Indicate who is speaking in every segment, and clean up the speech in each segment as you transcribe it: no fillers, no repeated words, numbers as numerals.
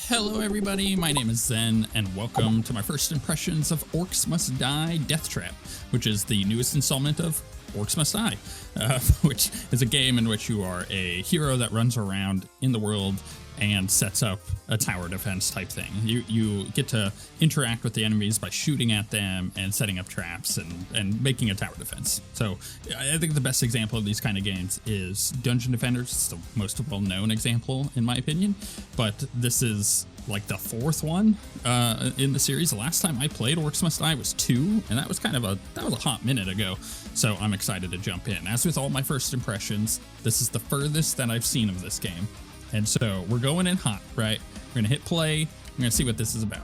Speaker 1: Hello everybody, my name is Zen, and welcome to my first impressions of Orcs Must Die Deathtrap, which is the newest installment of Orcs Must Die, which is a game in which you are a hero that runs around in the world and sets up a tower defense type thing. You get to interact with the enemies by shooting at them and setting up traps and making a tower defense. So I think the best example of these kind of games is Dungeon Defenders. It's the most well-known example in my opinion, but this is like the fourth one in the series. The last time I played Orcs Must Die was 2, and that was a hot minute ago. So I'm excited to jump in. As with all my first impressions, this is the furthest that I've seen of this game. And so we're going in hot, right? We're gonna hit play. We're gonna see what this is about.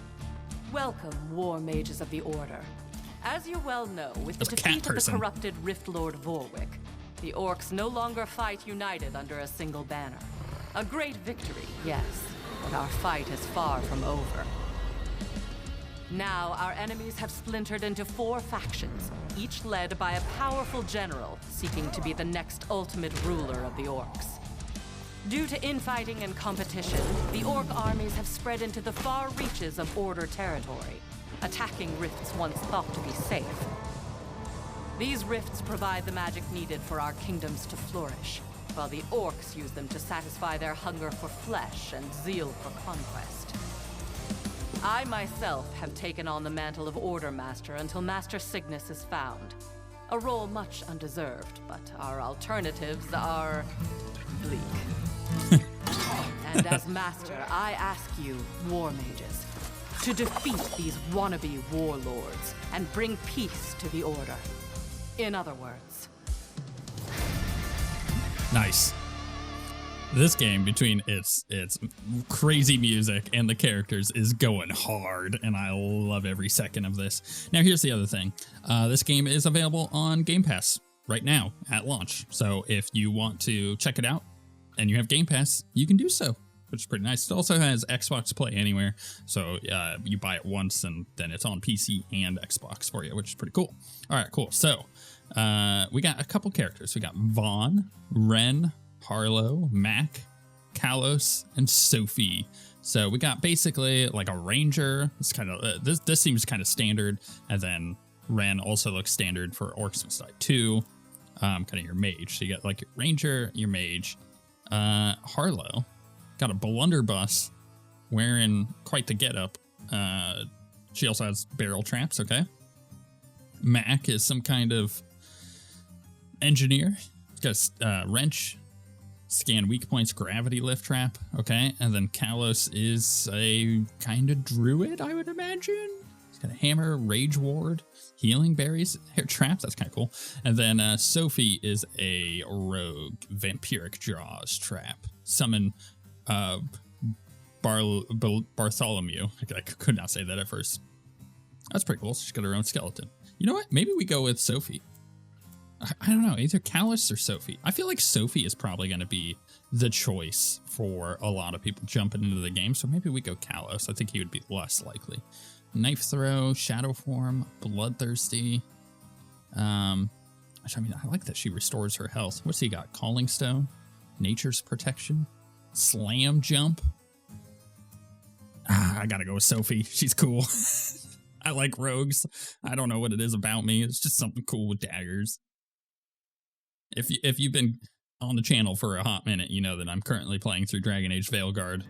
Speaker 2: Welcome, war mages of the Order. As you well know, with the defeat of the corrupted Rift Lord Vorwick, the Orcs no longer fight united under a single banner. A great victory, yes, but our fight is far from over. Now, our enemies have splintered into 4 factions, each led by a powerful general seeking to be the next ultimate ruler of the Orcs. Due to infighting and competition, the Orc armies have spread into the far reaches of Order territory, attacking rifts once thought to be safe. These rifts provide the magic needed for our kingdoms to flourish, while the Orcs use them to satisfy their hunger for flesh and zeal for conquest. I myself have taken on the mantle of Order Master until Master Cygnus is found. A role much undeserved, but our alternatives are bleak. And as Master, I ask you, war mages, to defeat these wannabe warlords and bring peace to the Order. In other words.
Speaker 1: Nice. This game, between its crazy music and the characters, is going hard, and I love every second of this. Now, here's the other thing. This game is available on Game Pass right now at launch. So if you want to check it out and you have Game Pass, you can do so, which is pretty nice. It also has Xbox Play Anywhere, so you buy it once and then it's on PC and Xbox for you, which is pretty cool. All right, cool. So we got a couple characters. We got Vaughn, Ren, Harlow, Mac, Kalos, and Sophie. So we got basically like a ranger. It's kind of this seems kind of standard, and then Ren also looks standard for Orcs Must Die 2. Kind of your mage. So you got like your ranger, your mage. Harlow got a blunderbuss, wearing quite the getup. She also has barrel traps. Okay. Mac is some kind of engineer. He's got a wrench. Scan weak points, gravity lift trap, okay? And then Kalos is a kind of druid, I would imagine. He's got a hammer, rage ward, healing berries, hair traps, that's kind of cool. And then Sophie is a rogue, vampiric jaws trap. Summon Bartholomew. I could not say that at first. That's pretty cool. She's got her own skeleton. You know what? Maybe we go with Sophie. I don't know, either Kalos or Sophie. I feel like Sophie is probably going to be the choice for a lot of people jumping into the game, so maybe we go Kalos. I think he would be less likely. Knife throw, shadow form, bloodthirsty. I mean, I like that she restores her health. What's he got? Calling stone, nature's protection, slam jump. I gotta go with Sophie. She's cool. I like rogues. I don't know what it is about me. It's just something cool with daggers. If you've been on the channel for a hot minute, you know that I'm currently playing through Dragon Age Veilguard,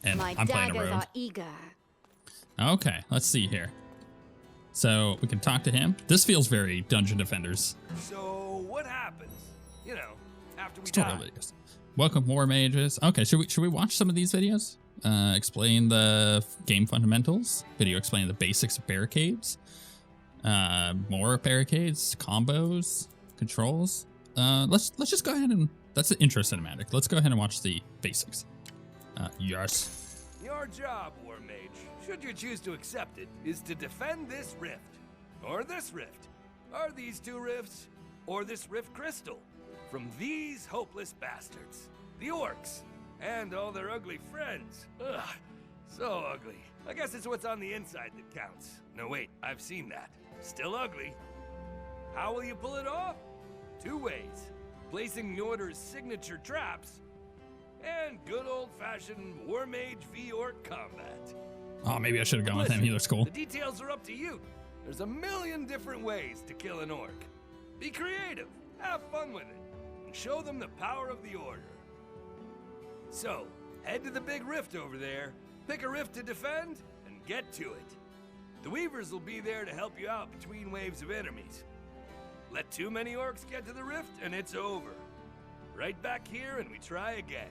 Speaker 1: and I'm playing a rogue.
Speaker 3: Are eager.
Speaker 1: Okay, let's see here. So we can talk to him. This feels very Dungeon Defenders.
Speaker 4: So what happens? You know, after we die.
Speaker 1: Videos. Welcome, war mages. Okay, should we watch some of these videos? Explain the game fundamentals. Video explaining the basics of barricades. More barricades, combos. Controls. Let's just go ahead and that's the intro cinematic. Let's go ahead and watch the basics. Yes.
Speaker 4: Your job, War Mage, should you choose to accept it, is to defend this rift. Or this rift. Or these 2 rifts. Or this rift crystal. From these hopeless bastards. The Orcs. And all their ugly friends. Ugh. So ugly. I guess it's what's on the inside that counts. No wait, I've seen that. Still ugly. How will you pull it off? 2 ways. Placing the Order's signature traps and good old-fashioned War Mage v Orc combat.
Speaker 1: Oh, maybe I should have gone with him. He looks cool.
Speaker 4: The details are up to you. There's a million different ways to kill an orc. Be creative, have fun with it, and show them the power of the order. So, head to the big rift over there, pick a rift to defend, and get to it. The Weavers will be there to help you out between waves of enemies. Let too many orcs get to the rift, and it's over. Right back here, and we try again.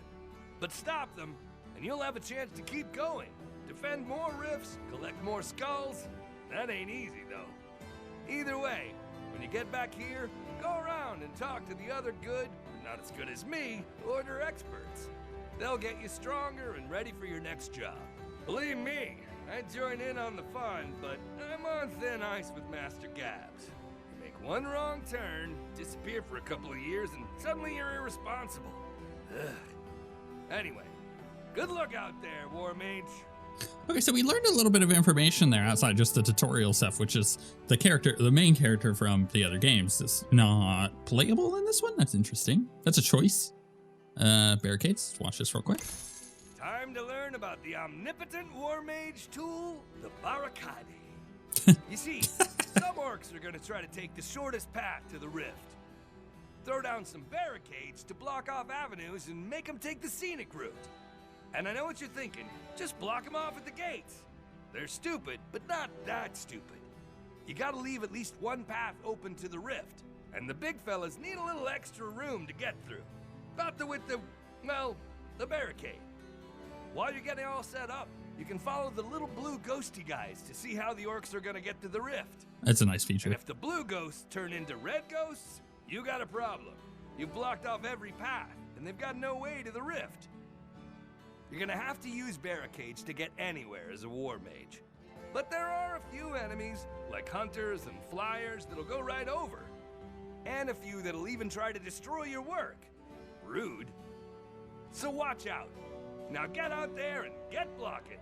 Speaker 4: But stop them, and you'll have a chance to keep going. Defend more rifts, collect more skulls. That ain't easy, though. Either way, when you get back here, go around and talk to the other good, not as good as me, order experts. They'll get you stronger and ready for your next job. Believe me, I'd join in on the fun, but I'm on thin ice with Master Gabs. You make one wrong turn, disappear for a couple of years, and suddenly you're irresponsible. Ugh. Anyway, good luck out there, War Mage.
Speaker 1: Okay, so we learned a little bit of information there outside just the tutorial stuff, which is the main character from the other games is not playable in this one. That's interesting. That's a choice. Barricades. Let's watch this real quick.
Speaker 4: Time to learn about the omnipotent War Mage tool, the Barricade. You see, some orcs are going to try to take the shortest path to the rift. Throw down some barricades to block off avenues and make them take the scenic route. And I know what you're thinking, just block them off at the gates. They're stupid, but not that stupid. You gotta leave at least one path open to the rift, and the big fellas need a little extra room to get through. About the width of, well, the barricade. While you're getting all set up, you can follow the little blue ghosty guys to see how the orcs are gonna get to the rift.
Speaker 1: That's a nice feature.
Speaker 4: And if the blue ghosts turn into red ghosts, you got a problem. You've blocked off every path, and they've got no way to the rift. You're gonna have to use barricades to get anywhere as a war mage. But there are a few enemies, like hunters and flyers, that'll go right over. And a few that'll even try to destroy your work. Rude. So watch out. Now get out there and get blocking.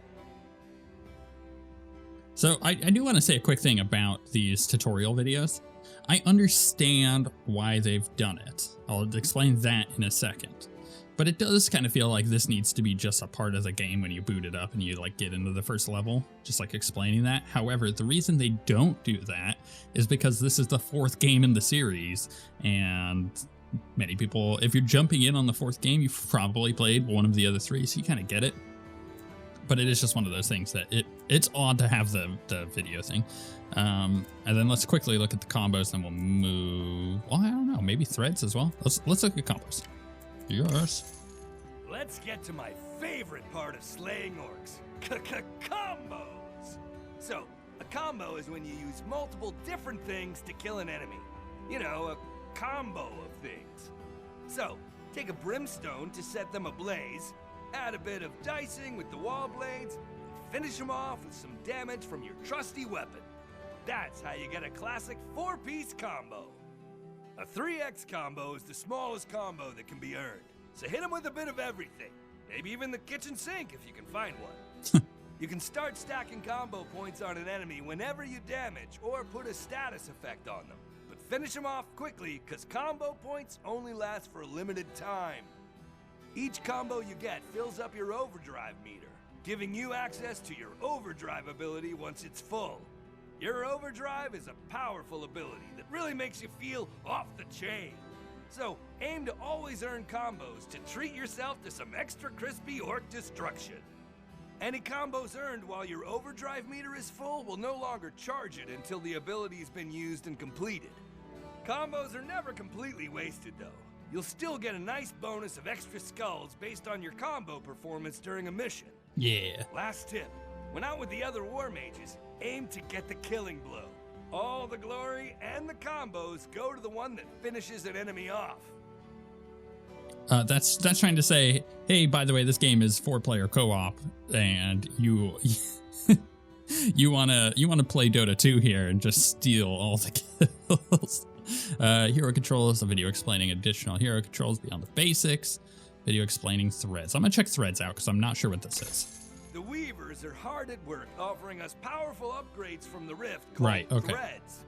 Speaker 1: So I do want to say a quick thing about these tutorial videos. I understand why they've done it. I'll explain that in a second. But it does kind of feel like this needs to be just a part of the game when you boot it up and you like get into the first level, just like explaining that. However, the reason they don't do that is because this is the 4th game in the series, and many people, if you're jumping in on the 4th game, you've probably played one of the other 3, so you kind of get it. But it is just one of those things that it's odd to have the video thing. And then let's quickly look at the combos, then we'll move. Well, I don't know, maybe threads as well. Let's look at combos. Yours.
Speaker 4: Let's get to my favorite part of slaying orcs. Combos. So, a combo is when you use multiple different things to kill an enemy. You know, a combo of things. So, take a brimstone to set them ablaze, add a bit of dicing with the wall blades, and finish them off with some damage from your trusty weapon. That's how you get a classic 4-piece combo. A 3x combo is the smallest combo that can be earned, so hit them with a bit of everything, maybe even the kitchen sink if you can find one. You can start stacking combo points on an enemy whenever you damage or put a status effect on them, but finish them off quickly because combo points only last for a limited time. Each combo you get fills up your overdrive meter, giving you access to your overdrive ability once it's full. Your overdrive is a powerful ability that really makes you feel off the chain. So aim to always earn combos to treat yourself to some extra crispy orc destruction. Any combos earned while your overdrive meter is full will no longer charge it until the ability's been used and completed. Combos are never completely wasted though. You'll still get a nice bonus of extra skulls based on your combo performance during a mission.
Speaker 1: Yeah.
Speaker 4: Last tip, when out with the other war mages, aim to get the killing blow. All the glory and the combos go to the one that finishes an enemy off.
Speaker 1: That's trying to say, hey, by the way, this game is 4-player co-op, and you wanna play Dota 2 here and just steal all the kills. Hero controls, a video explaining additional hero controls beyond the basics, video explaining threads. I'm gonna check threads out because I'm not sure what this is.
Speaker 4: The Weavers are hard at work offering us powerful upgrades from the Rift called threads.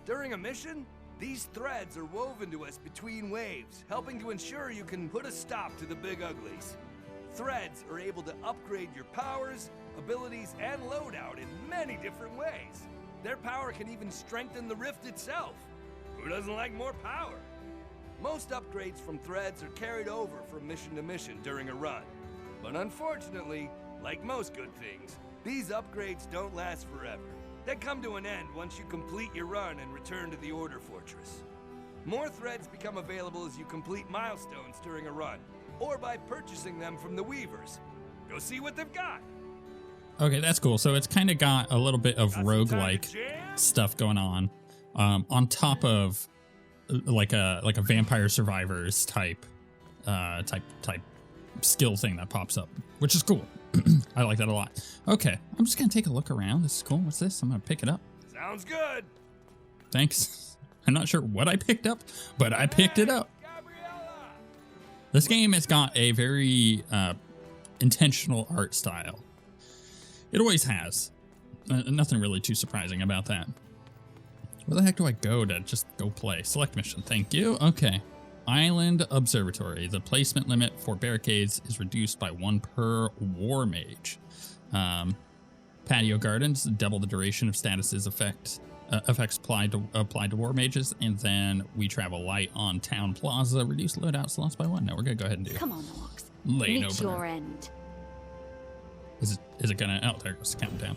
Speaker 4: During a mission, these threads are woven to us between waves, helping to ensure you can put a stop to the big uglies. Threads are able to upgrade your powers, abilities, and loadout in many different ways. Their power can even strengthen the rift itself. Who doesn't like more power? Most upgrades from Threads are carried over from mission to mission during a run. But unfortunately, like most good things, these upgrades don't last forever. They come to an end once you complete your run and return to the Order Fortress. More Threads become available as you complete milestones during a run, or by purchasing them from the Weavers. Go see what they've got.
Speaker 1: Okay, that's cool. So it's kind of got a little bit of roguelike stuff going on top of like a Vampire Survivors type skill thing that pops up, which is cool. I like that a lot. Okay, I'm just gonna take a look around. This is cool. What's this? I'm gonna pick it up.
Speaker 4: Sounds good.
Speaker 1: Thanks. I'm not sure what I picked up, but I picked it up.
Speaker 4: Gabriella!
Speaker 1: This game has got a very intentional art style. It always has. Nothing really too surprising about that. Where the heck do I go to just go play? Select mission. Thank you. Okay. Island Observatory. The placement limit for barricades is reduced by 1 per war mage. Patio gardens. Double the duration of statuses effects applied to war mages. And then we travel light on town plaza. Reduce loadout slots by 1. Now we're going to go ahead and do it.
Speaker 3: Come on, Orcs.
Speaker 1: Lane
Speaker 3: Reach
Speaker 1: opener.
Speaker 3: your end.
Speaker 1: Is it gonna? Oh, there goes the countdown.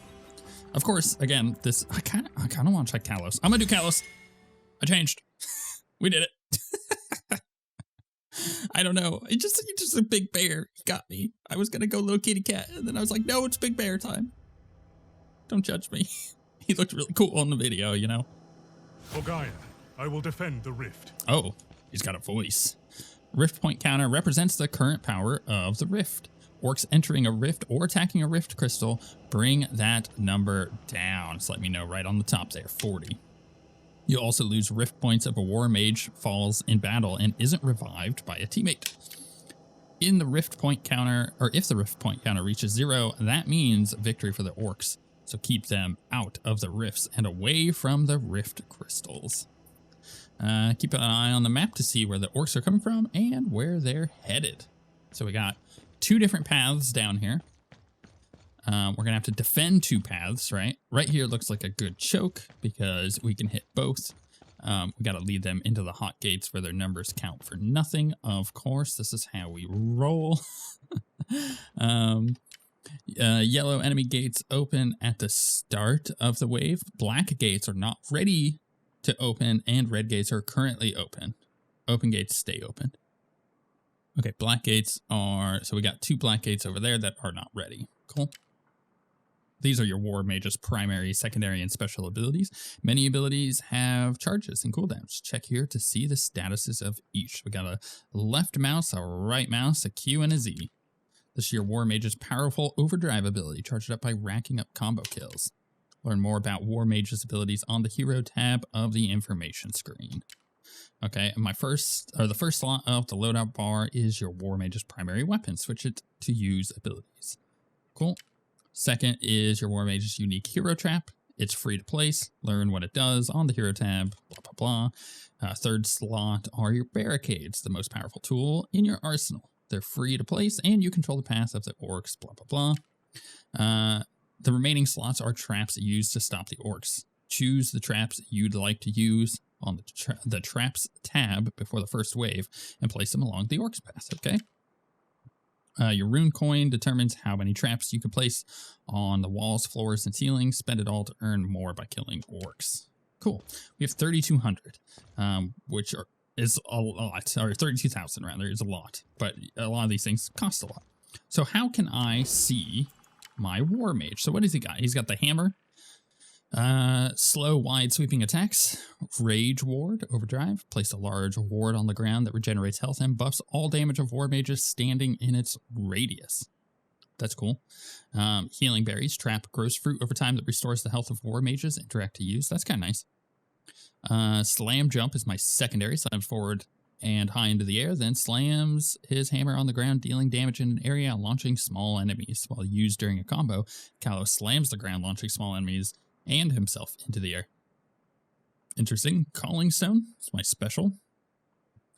Speaker 1: Of course, again, this I kind of want to check Kalos. I'm gonna do Kalos. I changed. We did it. I don't know. It's just a big bear. He got me. I was gonna go little kitty cat, and then I was like, no, it's big bear time. Don't judge me. He looked really cool on the video, you know.
Speaker 5: For Gaia, I will defend the rift.
Speaker 1: Oh, he's got a voice. Rift point counter represents the current power of the rift. Orcs entering a rift or attacking a rift crystal, bring that number down. So let me know right on the top there, 40. You also lose rift points if a war mage falls in battle and isn't revived by a teammate. In the rift point counter, or if the rift point counter reaches 0, that means victory for the orcs. So keep them out of the rifts and away from the rift crystals. Keep an eye on the map to see where the orcs are coming from and where they're headed. So we got 2 different paths down here. We're going to have to defend 2 paths, right? Right here looks like a good choke because we can hit both. We got to lead them into the hot gates where their numbers count for nothing. Of course, this is how we roll. Yellow enemy gates open at the start of the wave. Black gates are not ready to open, and red gates are currently open. Open gates stay open. Okay, black gates are, so we got 2 black gates over there that are not ready. Cool. These are your war mage's primary, secondary, and special abilities. Many abilities have charges and cooldowns. Check here to see the statuses of each. We got a left mouse, a right mouse, a Q, and a Z. This is your war mage's powerful overdrive ability, charged up by racking up combo kills. Learn more about war mage's abilities on the hero tab of the information screen. Okay, and the first slot of the loadout bar is your war mage's primary weapon. Switch it to use abilities. Cool. Second is your war mage's unique hero trap. It's free to place. Learn what it does on the hero tab. Blah, blah, blah. Third slot are your barricades, the most powerful tool in your arsenal. They're free to place, and you control the path of the orcs. Blah, blah, blah. The remaining slots are traps used to stop the orcs. Choose the traps you'd like to use on the traps tab before the first wave and place them along the orcs path, okay? Your rune coin determines how many traps you can place on the walls, floors, and ceilings. Spend it all to earn more by killing orcs. Cool. We have 3,200, which is a lot, or 32,000 rather, is a lot, but a lot of these things cost a lot. So how can I see my war mage? So what has he got? He's got the hammer. Slow, wide sweeping attacks, rage ward, overdrive, place a large ward on the ground that regenerates health and buffs all damage of war mages standing in its radius. That's cool. Healing berries, trap grows fruit over time that restores the health of war mages. Interact to use. That's kind of nice. Slam jump is my secondary. Slams forward and high into the air, then slams his hammer on the ground, dealing damage in an area, launching small enemies. While used during a combo, Kalos slams the ground, launching small enemies and himself into the air. Interesting. Calling Stone is my special.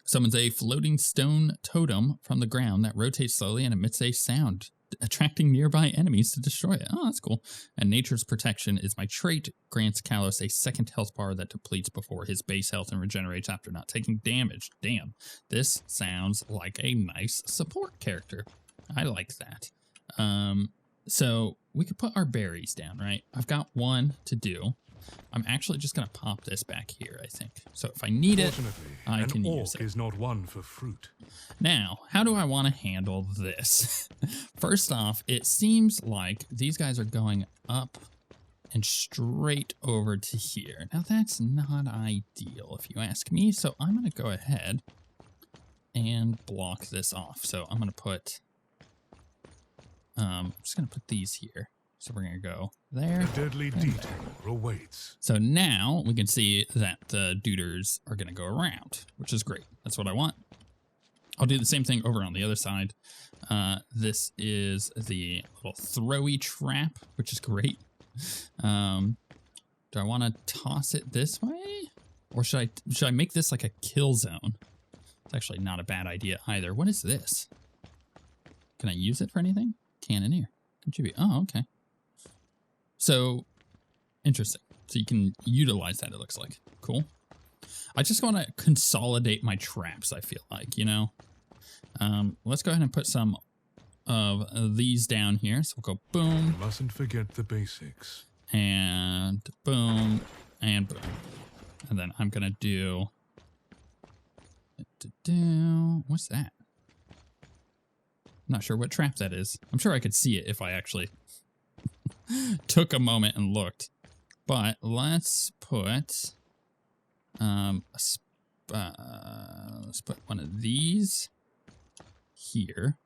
Speaker 1: Summons a floating stone totem from the ground that rotates slowly and emits a sound, attracting nearby enemies to destroy it. Oh, that's cool. And Nature's Protection is my trait. Grants Kalos a second health bar that depletes before his base health and regenerates after not taking damage. Damn, this sounds like a nice support character. I like that. So we could put our berries down, right? I've got one to do. I'm actually just going to pop this back here, I think. So if I need it, I can use it.
Speaker 5: Is not one for fruit.
Speaker 1: Now, how do I want to handle this? First off, it seems like these guys are going up and straight over to here. Now, that's not ideal, if you ask me. So I'm going to go ahead and block this off. So I'm going to put... I'm just going to put these here. So we're going to go there.
Speaker 5: A deadly detour awaits.
Speaker 1: So now we can see that the duders are going to go around, which is great. That's what I want. I'll do the same thing over on the other side. This is the little throwy trap, which is great. Do I want to toss it this way? Or should I make this like a kill zone? It's actually not a bad idea either. What is this? Can I use it for anything? Cannoneer. Contribute. Oh, okay. So, interesting. So you can utilize that, it looks like. Cool. I just want to consolidate my traps, I feel like, you know? Let's go ahead and put some of these down here. So we'll go boom.
Speaker 5: Mustn't forget the basics.
Speaker 1: And boom. And boom. And then I'm going to do... What's that? I'm not sure what trap that is. I'm sure I could see it if I actually... took a moment and looked, but let's put let's put one of these here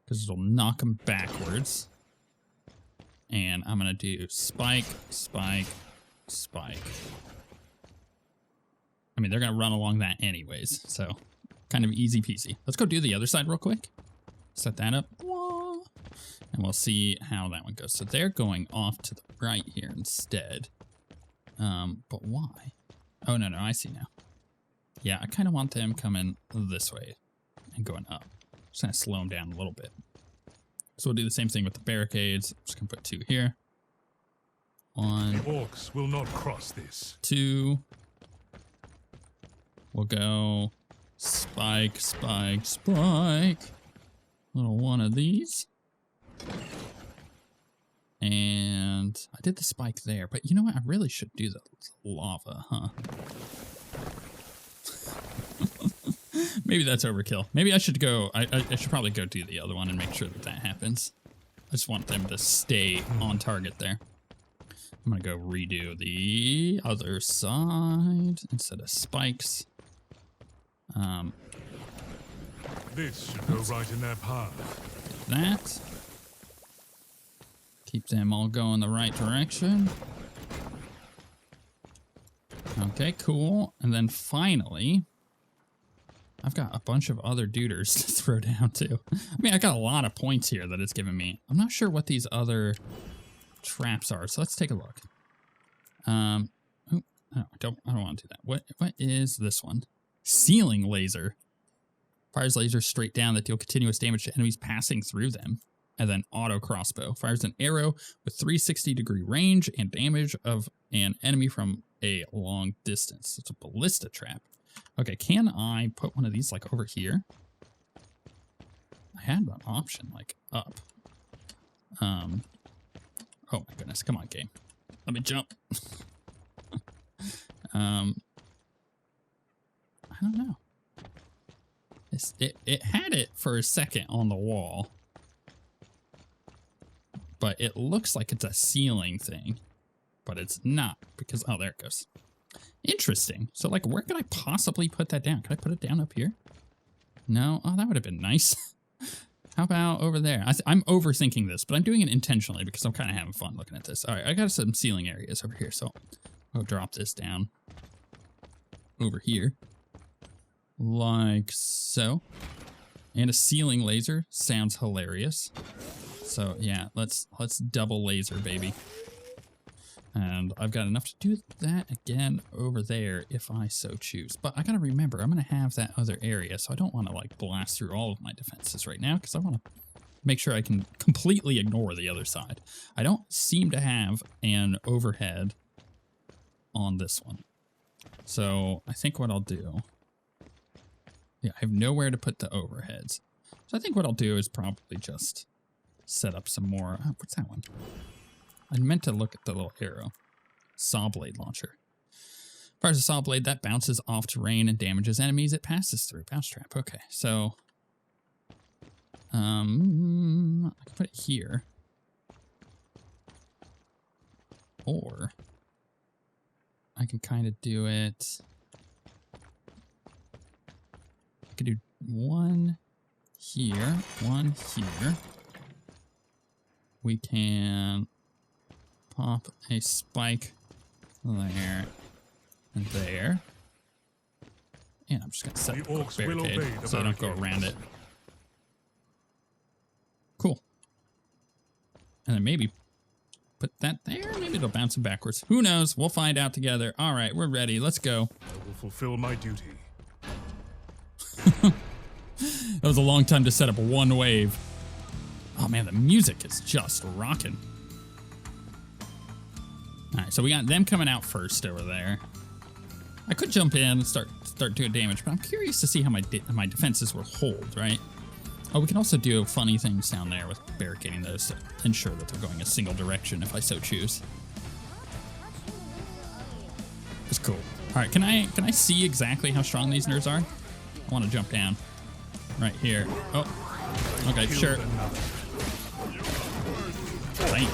Speaker 1: because it'll knock them backwards. And I'm gonna do spike, spike, spike. I mean, they're gonna run along that anyways, so kind of easy peasy. Let's go do the other side real quick. Set that up. And we'll see how that one goes. So they're going off to the right here instead. But why? Oh, no, I see now. Yeah, I kind of want them coming this way and going up. Just going to slow them down a little bit. So we'll do the same thing with the barricades. I'm just going to put 2 here. 1.
Speaker 5: The orcs will not cross this.
Speaker 1: 2. We'll go spike, spike, spike. Little one of these. And I did the spike there, but you know what? I really should do the lava, huh? Maybe that's overkill. Maybe I should go, I should probably go do the other one and make sure that that happens. I just want them to stay on target there. I'm gonna go redo the other side instead of spikes.
Speaker 5: This should go right in their path.
Speaker 1: That. Keep them all going the right direction. Okay, cool. And then finally, I've got a bunch of other duders to throw down too. I mean, I got a lot of points here that it's giving me. I'm not sure what these other traps are, so let's take a look. I don't want to do that. What is this one? Ceiling laser. Fires lasers straight down that deal continuous damage to enemies passing through them. And then auto crossbow. Fires an arrow with 360-degree range and damage of an enemy from a long distance. It's a ballista trap. Okay, can I put one of these like over here? I had an option like up. Oh my goodness, come on game. Let me jump. I don't know. It had it for a second on the wall. But it looks like it's a ceiling thing. But it's not because, oh, there it goes. Interesting. So, like, where could I possibly put that down? Could I put it down up here? No? Oh, that would have been nice. How about over there? I'm overthinking this, but I'm doing it intentionally because I'm kind of having fun looking at this. All right, I got some ceiling areas over here, so I'll drop this down over here. Like so. And a ceiling laser sounds hilarious. So yeah, let's double laser, baby. And I've got enough to do that again over there if I so choose. But I gotta remember, I'm gonna have that other area, so I don't want to like blast through all of my defenses right now because I want to make sure I can completely ignore the other side. I don't seem to have an overhead on this one. So I think what I'll do... Yeah, I have nowhere to put the overheads. So I think what I'll do is probably just set up some more... Oh, what's that one? I meant to look at the little arrow. Saw blade launcher. Fires a saw blade that bounces off terrain and damages enemies it passes through. Bounce trap. Okay, so I can put it here, or I can kind of do it. I could do one here, one here. We can pop a spike there and there. And I'm just going to set up a barricade so I don't go around it. Cool. And then maybe put that there. Maybe it'll bounce it backwards. Who knows? We'll find out together. All right, we're ready. Let's go.
Speaker 5: I will fulfill my duty.
Speaker 1: That was a long time to set up one wave. Oh man, the music is just rocking. All right, so we got them coming out first over there. I could jump in and start doing damage, but I'm curious to see how my defenses will hold, right? Oh, we can also do funny things down there with barricading those to ensure that they're going a single direction if I so choose. It's cool. All right, can I see exactly how strong these nerds are? I want to jump down right here. Oh, okay, sure. Right.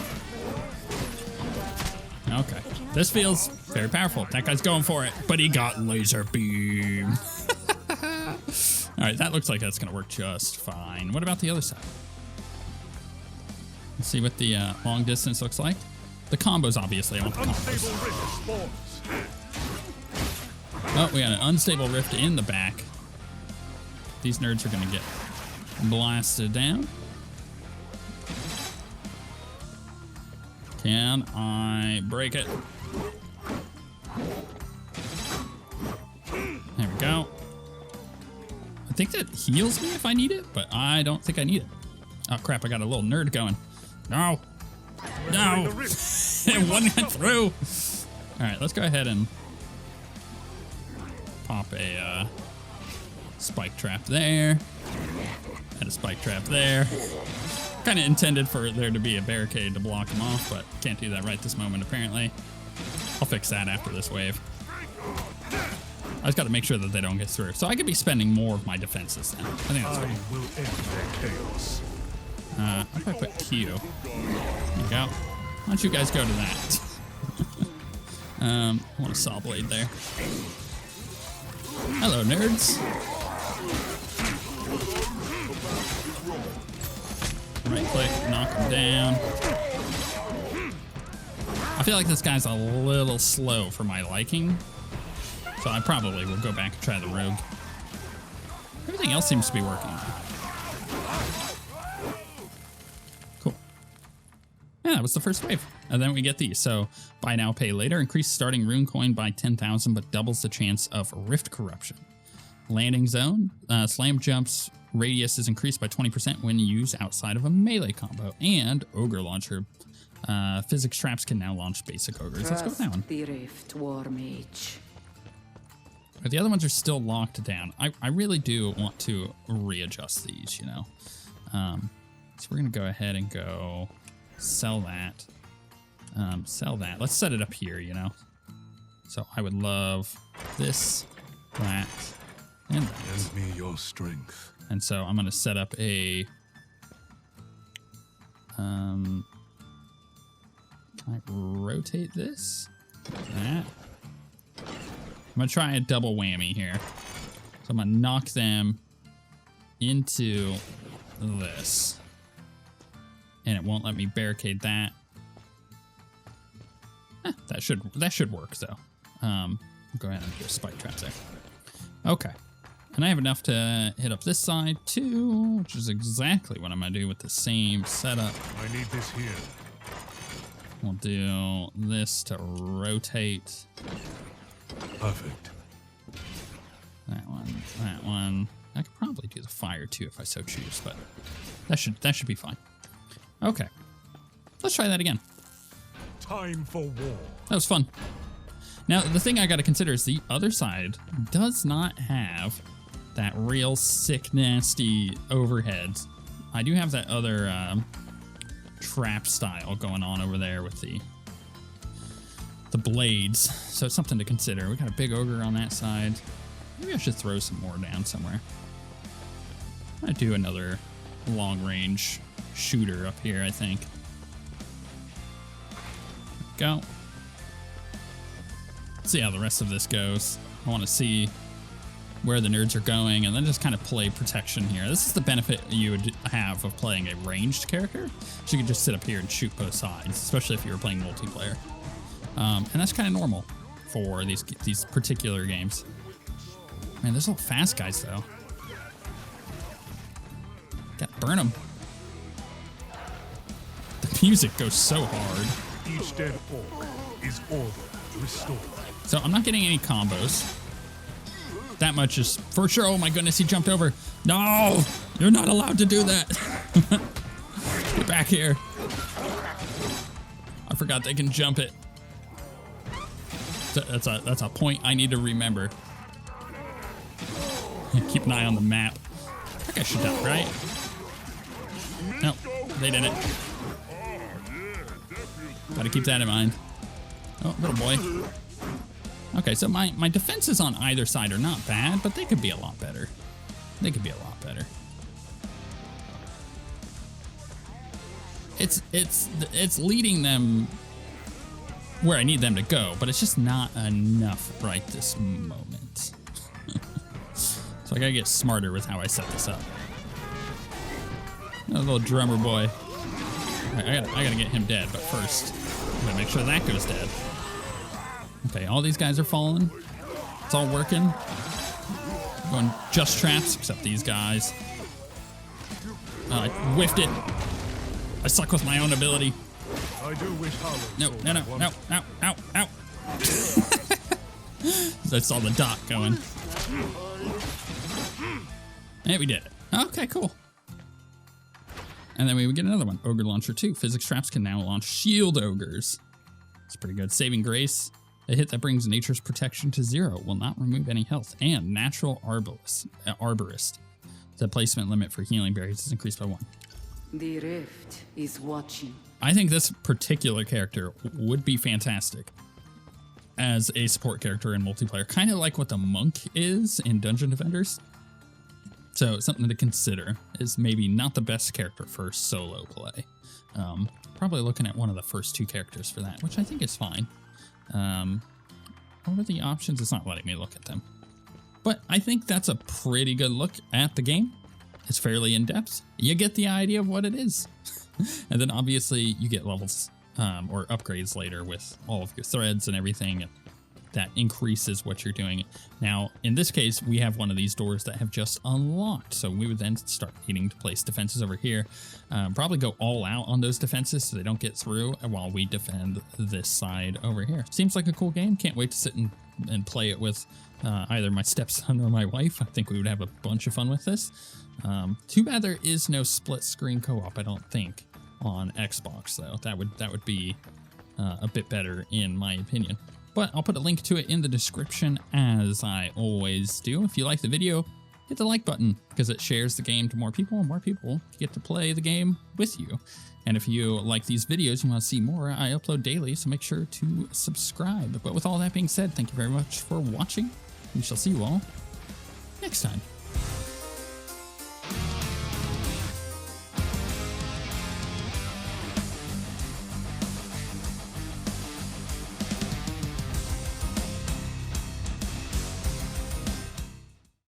Speaker 1: Okay, this feels very powerful. That guy's going for it, but he got laser beam. All right, that looks like that's gonna work just fine. What about the other side? Let's see what the long distance looks like. The combos, obviously, I want the combos. Oh, we got an unstable rift in the back. These nerds are gonna get blasted down. Can I break it? There we go. I think that heals me if I need it, but I don't think I need it. Oh crap, I got a little nerd going. No. No. One went through. All right, let's go ahead and pop a spike trap there. And a spike trap there. Kind of intended for there to be a barricade to block them off, but can't do that right this moment, apparently. I'll fix that after this wave. I just got to make sure that they don't get through. So I could be spending more of my defenses then. I think that's cool.
Speaker 5: I will end their chaos.
Speaker 1: How do I put Q? There you go. Why don't you guys go to that? I want a saw blade there. Hello, nerds. Right click, knock him down. I feel like this guy's a little slow for my liking, so I probably will go back and try the rogue. Everything else seems to be working. Cool. Yeah, that was the first wave. And then we get these. So, buy now, pay later. Increase starting rune coin by 10,000, but doubles the chance of rift corruption. Landing zone. Slam jumps radius is increased by 20% when used outside of a melee combo. And ogre launcher. Physics traps can now launch basic ogres. Let's go with that one.
Speaker 2: The rift, war mage.
Speaker 1: But the other ones are still locked down. I really do want to readjust these, you know. So we're going to go ahead and go sell that. Sell that. Let's set it up here, you know. So I would love this, that, and that.
Speaker 5: Lend me your strength.
Speaker 1: And so I'm going to set up a... Can I rotate this? That. I'm going to try a double whammy here. So I'm going to knock them into this. And it won't let me barricade that. That should work, though. Go ahead and do a spike trap there. Okay. And I have enough to hit up this side, too, which is exactly what I'm going to do with the same setup.
Speaker 5: I need this here.
Speaker 1: We'll do this to rotate.
Speaker 5: Perfect.
Speaker 1: That one, that one. I could probably do the fire too if I so choose, but that should be fine. Okay. Let's try that again.
Speaker 5: Time for war.
Speaker 1: That was fun. Now, the thing I got to consider is the other side does not have that real sick, nasty overhead. I do have that other trap style going on over there with the blades, so it's something to consider. We got a big ogre on that side. Maybe I should throw some more down somewhere. I do another long-range shooter up here, I think. Go. Let's see how the rest of this goes. I want to see where the nerds are going and then just kind of play protection here. This is the benefit you would have of playing a ranged character. So you can just sit up here and shoot both sides, especially if you were playing multiplayer. And that's kind of normal for these particular games. Man, there's all fast guys though. Gotta burn them. The music goes so hard.
Speaker 5: Each dead orc is ordered restored.
Speaker 1: So I'm not getting any combos. That much is for sure. Oh my goodness, he jumped over. No, you're not allowed to do that. Get back here. I forgot they can jump it. That's a point I need to remember. Keep an eye on the map. That guy should die, right? Nope, they didn't. Gotta keep that in mind. Oh, little boy. Okay, so my defenses on either side are not bad, but they could be a lot better. They could be a lot better. It's leading them where I need them to go, but it's just not enough right this moment. So I gotta get smarter with how I set this up. A little drummer boy. I gotta get him dead, but first, I'm gonna make sure that goes dead. Okay, all these guys are falling. It's all working. Going just traps, except these guys. I whiffed it. I suck with my own ability.
Speaker 5: I do wish Harlow
Speaker 1: No. Ow. I saw the dot going. And we did it. Okay, cool. And then we would get another one. Ogre Launcher 2. Physics traps can now launch shield ogres. It's pretty good. Saving Grace. A hit that brings nature's protection to 0 will not remove any health. And Natural Arborist. The placement limit for healing berries is increased by 1.
Speaker 2: The rift is watching.
Speaker 1: I think this particular character would be fantastic as a support character in multiplayer. Kind of like what the monk is in Dungeon Defenders. So something to consider is maybe not the best character for solo play. Probably looking at one of the first 2 characters for that, which I think is fine. What are the options? It's not letting me look at them. But I think that's a pretty good look at the game. It's fairly in-depth. You get the idea of what it is. And then obviously you get levels or upgrades later with all of your threads and everything. And that increases what you're doing. Now, in this case, we have one of these doors that have just unlocked. So we would then start needing to place defenses over here. Probably go all out on those defenses so they don't get through while we defend this side over here. Seems like a cool game. Can't wait to sit and play it with either my stepson or my wife. I think we would have a bunch of fun with this. Too bad there is no split screen co-op, I don't think, on Xbox, though. That would be a bit better in my opinion. But I'll put a link to it in the description, as I always do. If you like the video, hit the like button, because it shares the game to more people, and more people get to play the game with you. And if you like these videos, you want to see more, I upload daily, so make sure to subscribe. But with all that being said, thank you very much for watching. We shall see you all next time.